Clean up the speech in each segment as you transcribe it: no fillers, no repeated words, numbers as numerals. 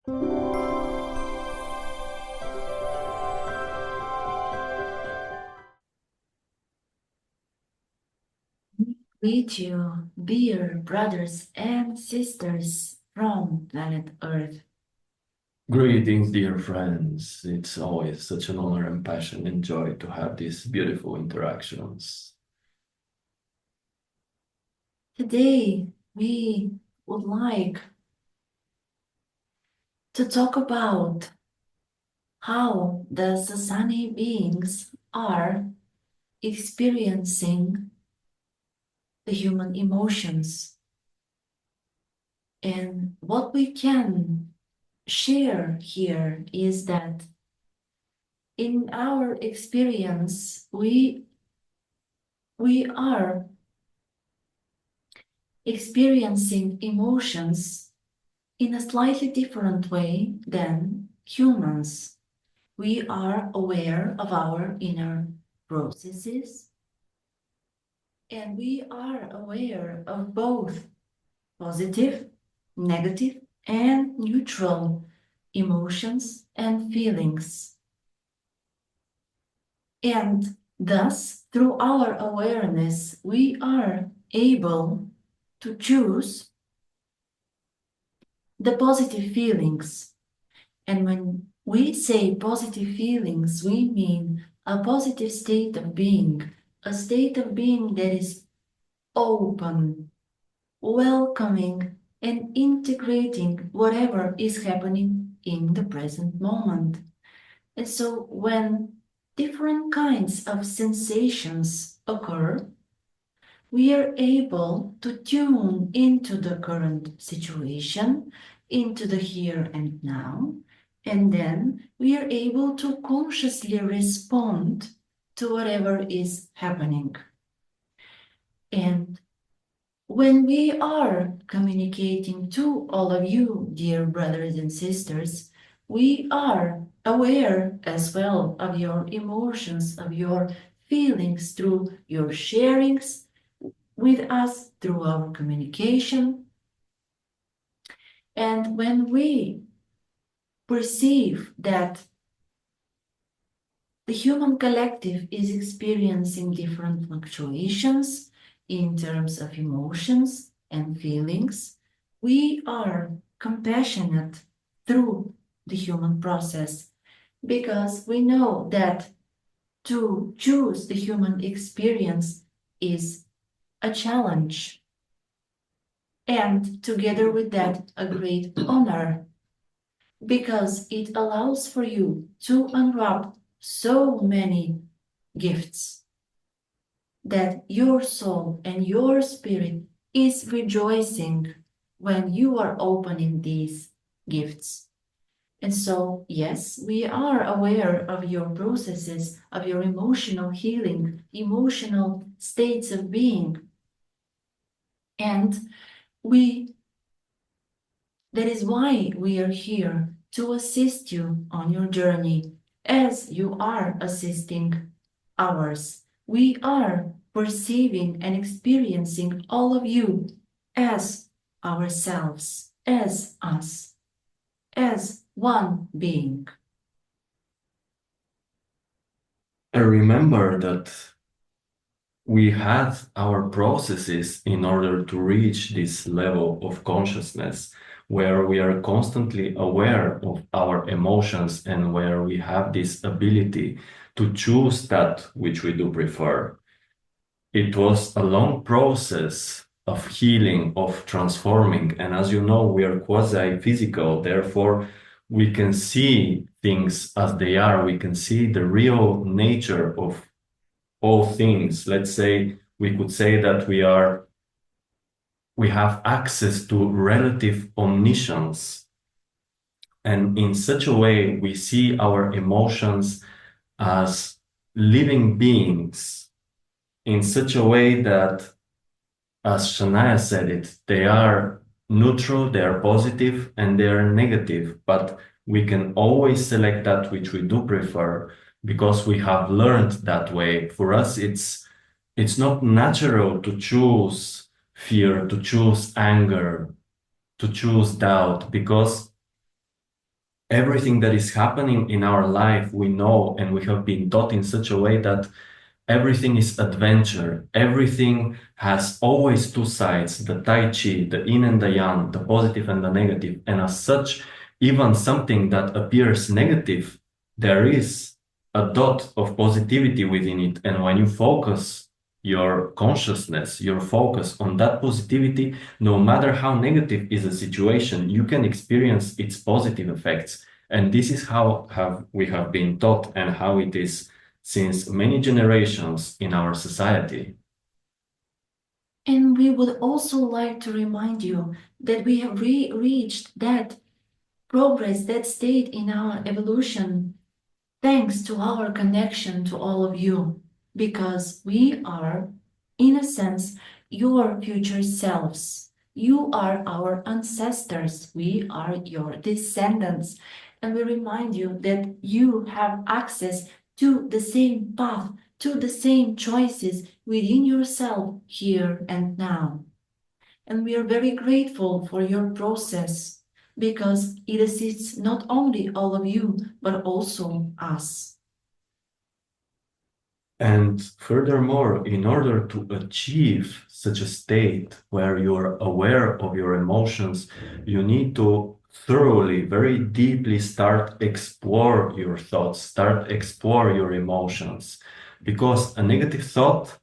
Greet you, dear brothers and sisters from planet Earth. Greetings, dear friends. It's always such an honor and passion and joy to have these beautiful interactions. Today, we would like to talk about how the Sassani beings are experiencing the human emotions. And what we can share here is that in our experience, we are experiencing emotions in a slightly different way than humans. We are aware of our inner processes, and we are aware of both positive, negative, and neutral emotions and feelings. And thus, through our awareness, we are able to choose the positive feelings. And when we say positive feelings, we mean a positive state of being, a state of being that is open, welcoming, and integrating whatever is happening in the present moment. And so when different kinds of sensations occur, we are able to tune into the current situation, into the here and now, and then we are able to consciously respond to whatever is happening. And when we are communicating to all of you, dear brothers and sisters, we are aware as well of your emotions, of your feelings through your sharings with us through our communication. And when we perceive that the human collective is experiencing different fluctuations in terms of emotions and feelings, we are compassionate through the human process because we know that to choose the human experience is a challenge. And together with that, a great honor, because it allows for you to unwrap so many gifts that your soul and your spirit is rejoicing when you are opening these gifts. And so, yes, we are aware of your processes, of your emotional healing, emotional states of being. And we that is why we are here to assist you on your journey as you are assisting ours. We are perceiving and experiencing all of you as ourselves, as us, as one being. And remember that we had our processes in order to reach this level of consciousness where we are constantly aware of our emotions and where we have this ability to choose that which we do prefer. It was a long process of healing, of transforming. And as you know, we are quasi-physical, therefore we can see things as they are. We can see the real nature of all things. Let's say we could say that we have access to relative omniscience. And in such a way, we see our emotions as living beings in such a way that, as Shanaya said it, they are neutral, they are positive, and they are negative. But we can always select that which we do prefer because we have learned that way. For us, it's not natural to choose fear, to choose anger, to choose doubt, because everything that is happening in our life, we know and we have been taught in such a way that everything is adventure. Everything has always two sides, the Tai Chi, the yin and the yang, the positive and the negative. And as such, even something that appears negative, there is a dot of positivity within it. And when you focus your consciousness, your focus on that positivity, no matter how negative is a situation, you can experience its positive effects. And this is how we have been taught and how it is since many generations in our society. And we would also like to remind you that we have reached that progress, that state in our evolution, thanks to our connection to all of you, because we are, in a sense, your future selves. You are our ancestors, we are your descendants, and we remind you that you have access to the same path, to the same choices within yourself here and now. And we are very grateful for your process because it assists not only all of you, but also us. And furthermore, in order to achieve such a state where you're aware of your emotions, you need to thoroughly, very deeply start explore your thoughts, start explore your emotions. Because a negative thought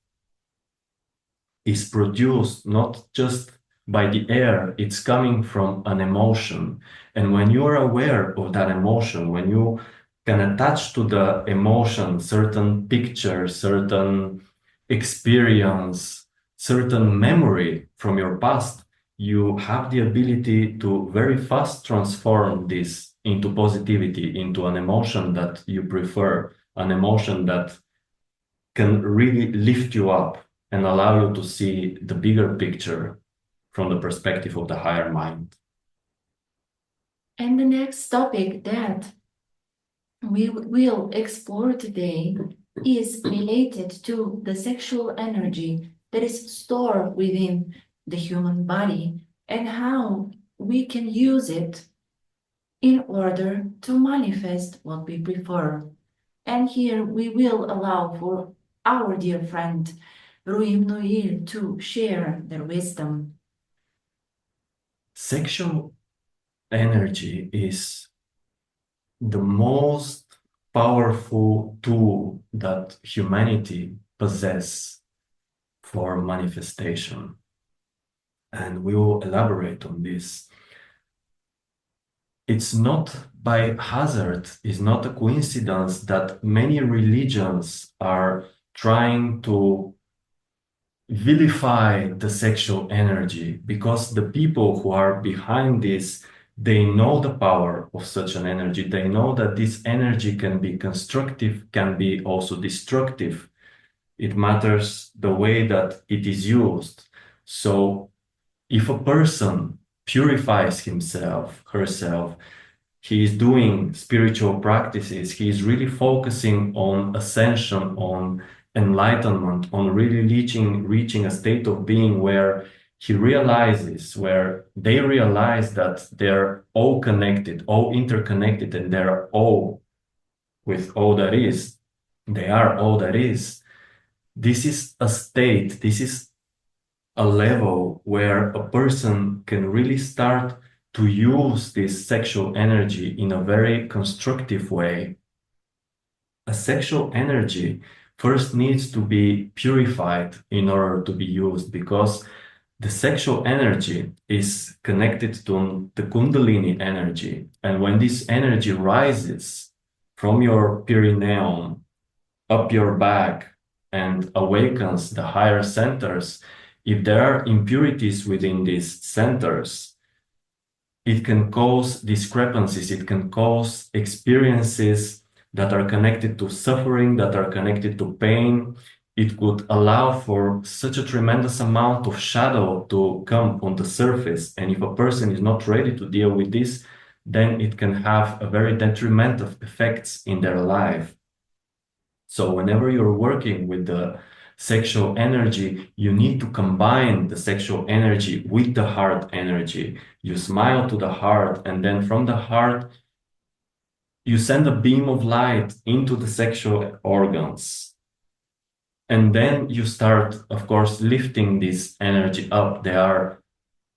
is produced not just by the air, it's coming from an emotion. And when you are aware of that emotion, when you can attach to the emotion certain picture, certain experience, certain memory from your past, you have the ability to very fast transform this into positivity, into an emotion that you prefer, an emotion that can really lift you up and allow you to see the bigger picture from the perspective of the higher mind. And the next topic that we will explore today is related to the sexual energy that is stored within the human body and how we can use it in order to manifest what we prefer. And here we will allow for our dear friend Ruim Nuil to share their wisdom. Sexual energy is the most powerful tool that humanity possesses for manifestation. And we will elaborate on this. It's not by hazard, it's not a coincidence that many religions are trying to vilify the sexual energy, because the people who are behind this, they know the power of such an energy. They know that this energy can be constructive, can be also destructive. It matters the way that it is used. So if a person purifies himself, herself, he is doing spiritual practices, he is really focusing on ascension, on enlightenment, on really reaching a state of being where he realizes, where they realize that they're all connected, all interconnected, and they're all with all that is. They are all that is. This is a state, this is a level where a person can really start to use this sexual energy in a very constructive way. A sexual energy first needs to be purified in order to be used, because the sexual energy is connected to the Kundalini energy. And when this energy rises from your perineum up your back and awakens the higher centers, if there are impurities within these centers, it can cause discrepancies, it can cause experiences that are connected to suffering, that are connected to pain. It could allow for such a tremendous amount of shadow to come on the surface. And if a person is not ready to deal with this, then it can have a very detrimental effects in their life. So whenever you're working with the sexual energy, you need to combine the sexual energy with the heart energy. You smile to the heart, and then from the heart, you send a beam of light into the sexual organs. And then you start, of course, lifting this energy up. There are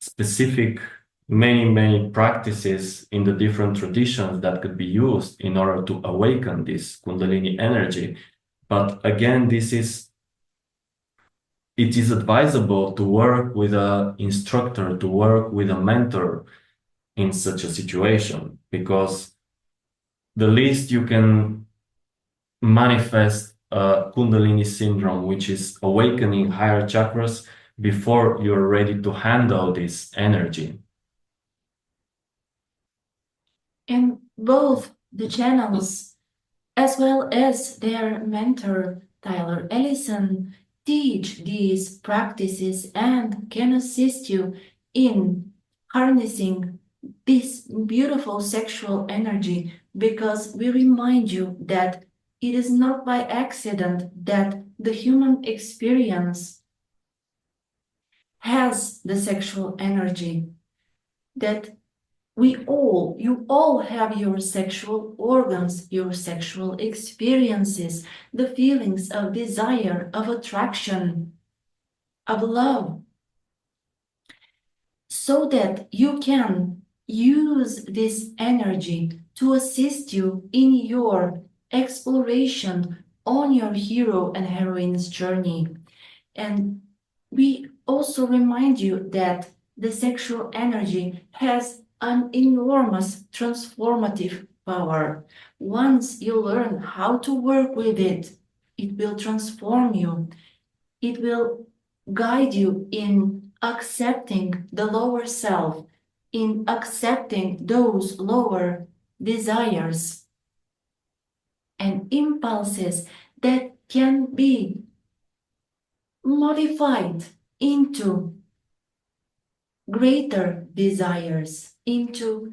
specific, many practices in the different traditions that could be used in order to awaken this Kundalini energy. But again, it is advisable to work with an instructor, to work with a mentor in such a situation, because the least you can manifest a Kundalini syndrome, which is awakening higher chakras before you're ready to handle this energy. And both the channels, as well as their mentor, Tyler Ellison, teach these practices and can assist you in harnessing this beautiful sexual energy, because we remind you that it is not by accident that the human experience has the sexual energy, that you all have your sexual organs, your sexual experiences, the feelings of desire, of attraction, of love, so that you can use this energy to assist you in your exploration on your hero and heroine's journey. And we also remind you that the sexual energy has an enormous transformative power. Once you learn how to work with it, it will transform you. It will guide you in accepting the lower self, in accepting those lower desires and impulses that can be modified into greater desires, into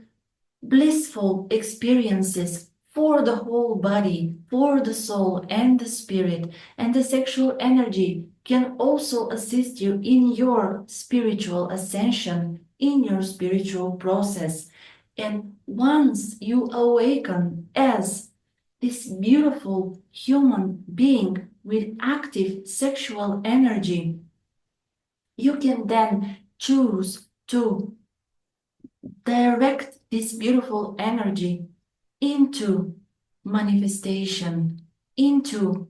blissful experiences for the whole body, for the soul and the spirit. And the sexual energy can also assist you in your spiritual ascension, in your spiritual process. And once you awaken as this beautiful human being with active sexual energy, you can then choose to direct this beautiful energy into manifestation, into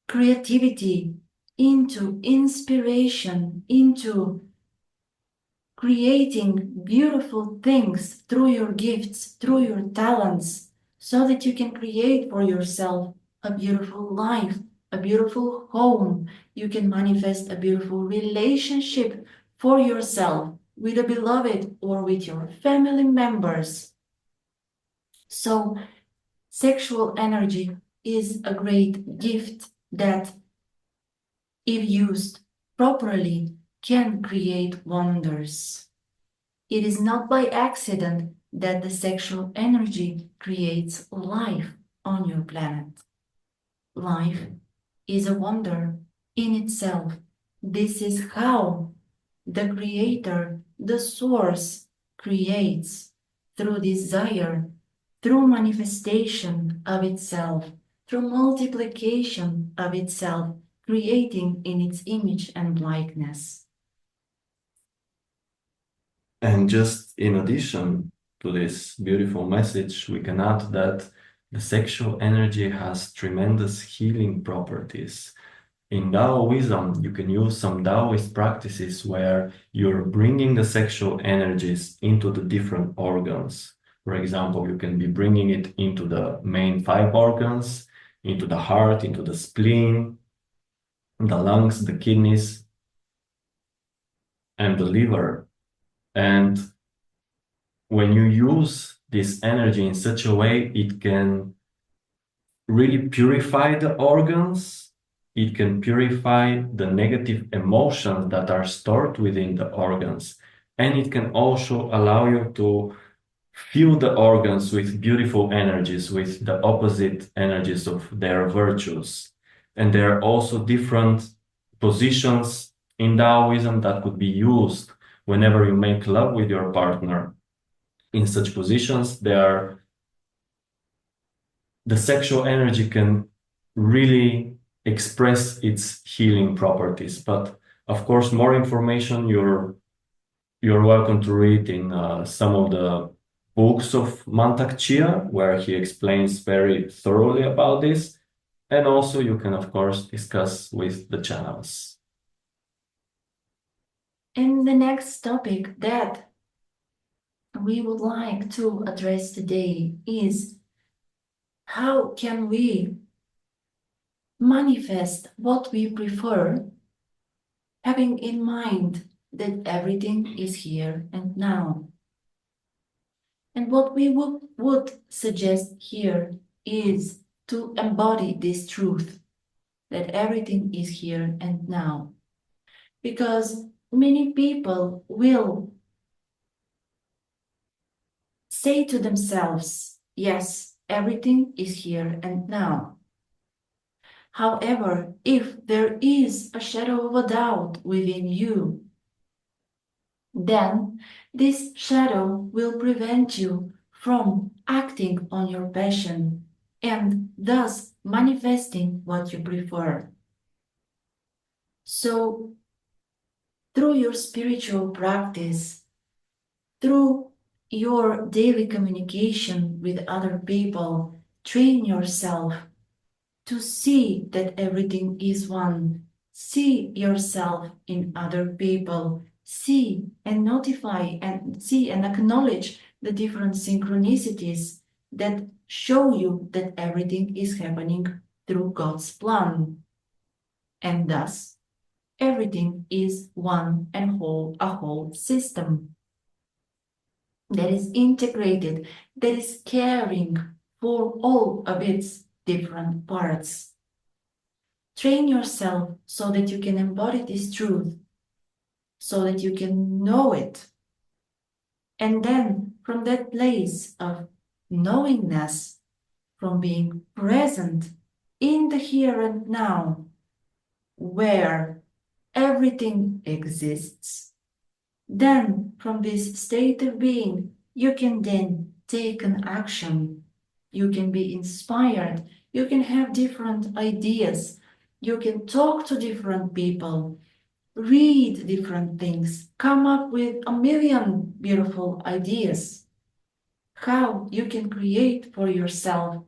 creativity, into inspiration, into creating beautiful things through your gifts, through your talents, so that you can create for yourself a beautiful life, a beautiful home. You can manifest a beautiful relationship for yourself with a beloved or with your family members. So, sexual energy is a great gift that, if used properly, can create wonders. It is not by accident that the sexual energy creates life on your planet. Life is a wonder in itself. This is how the Creator, the Source, creates through desire, through manifestation of itself, through multiplication of itself, creating in its image and likeness. And just in addition to this beautiful message, we can add that the sexual energy has tremendous healing properties. In Taoism, you can use some Taoist practices where you're bringing the sexual energies into the different organs. For example, you can be bringing it into the main 5 organs, into the heart, into the spleen, the lungs, the kidneys, and the liver. And when you use this energy in such a way, it can really purify the organs. It can purify the negative emotions that are stored within the organs. And it can also allow you to fill the organs with beautiful energies, with the opposite energies of their virtues. And there are also different positions in Taoism that could be used whenever you make love with your partner. In such positions, there are the sexual energy can really express its healing properties. But of course, more information you're welcome to read in some of the books of Mantak Chia, where he explains very thoroughly about this. And also you can, of course, discuss with the channels. And the next topic that we would like to address today is how can we manifest what we prefer, having in mind that everything is here and now. And what we would suggest here is to embody this truth that everything is here and now. Because many people will say to themselves, yes, everything is here and now. However, if there is a shadow of a doubt within you, then this shadow will prevent you from acting on your passion and thus manifesting what you prefer. So, through your spiritual practice, through your daily communication with other people, train yourself to see that everything is one. See yourself in other people. See and notify and see and acknowledge the different synchronicities that show you that everything is happening through God's plan. And thus, everything is one and whole, a whole system that is integrated, that is caring for all of its different parts. Train yourself so that you can embody this truth, so that you can know it. And then from that place of knowingness, from being present in the here and now, where everything exists, then from this state of being, you can then take an action. You can be inspired. You can have different ideas. You can talk to different people, read different things, come up with a million beautiful ideas. How you can create for yourself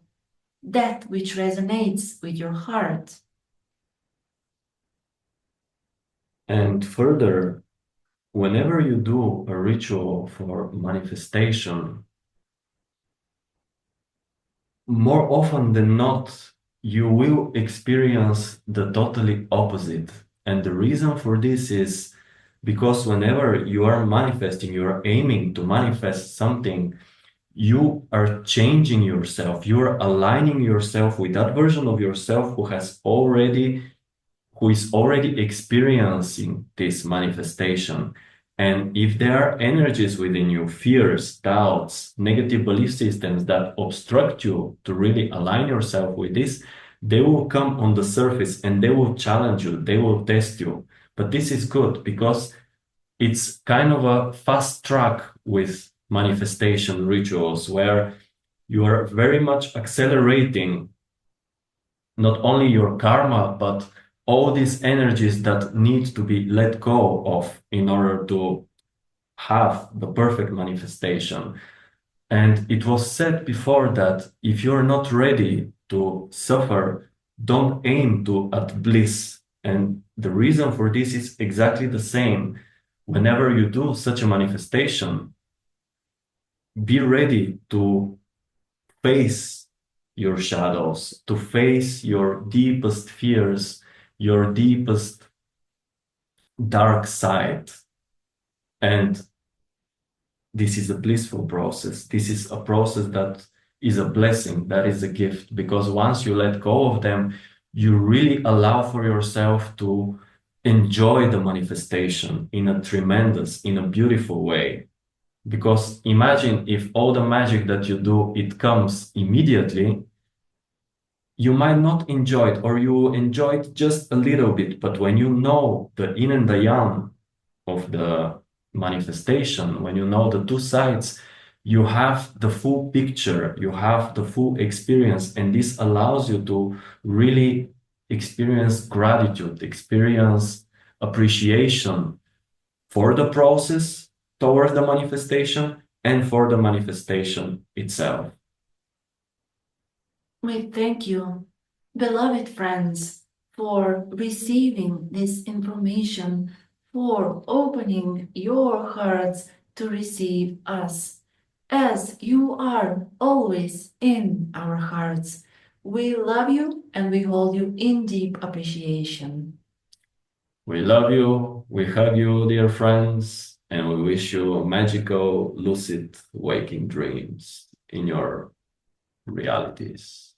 that which resonates with your heart. And further, whenever you do a ritual for manifestation, more often than not, you will experience the totally opposite. And the reason for this is because whenever you are manifesting, you are aiming to manifest something, you are changing yourself, you are aligning yourself with that version of yourself who is already experiencing this manifestation. And if there are energies within you, fears, doubts, negative belief systems that obstruct you to really align yourself with this, they will come on the surface and they will challenge you, they will test you. But this is good because it's kind of a fast track with manifestation rituals where you are very much accelerating not only your karma, but all these energies that need to be let go of in order to have the perfect manifestation. And it was said before that if you're not ready to suffer, don't aim to at bliss. And the reason for this is exactly the same. Whenever you do such a manifestation, be ready to face your shadows, to face your deepest fears, your deepest dark side. And this is a blissful process. This is a process that is a blessing, that is a gift, because once you let go of them, you really allow for yourself to enjoy the manifestation in a tremendous, in a beautiful way. Because imagine if all the magic that you do, it comes immediately, you might not enjoy it, or you enjoy it just a little bit. But when you know the yin and the yang of the manifestation, when you know the two sides, you have the full picture, you have the full experience, and this allows you to really experience gratitude, experience appreciation for the process towards the manifestation and for the manifestation itself. We thank you, beloved friends, for receiving this information, for opening your hearts to receive us, as you are always in our hearts. We love you and we hold you in deep appreciation. We love you, we hug you, dear friends, and we wish you magical, lucid, waking dreams in your realities.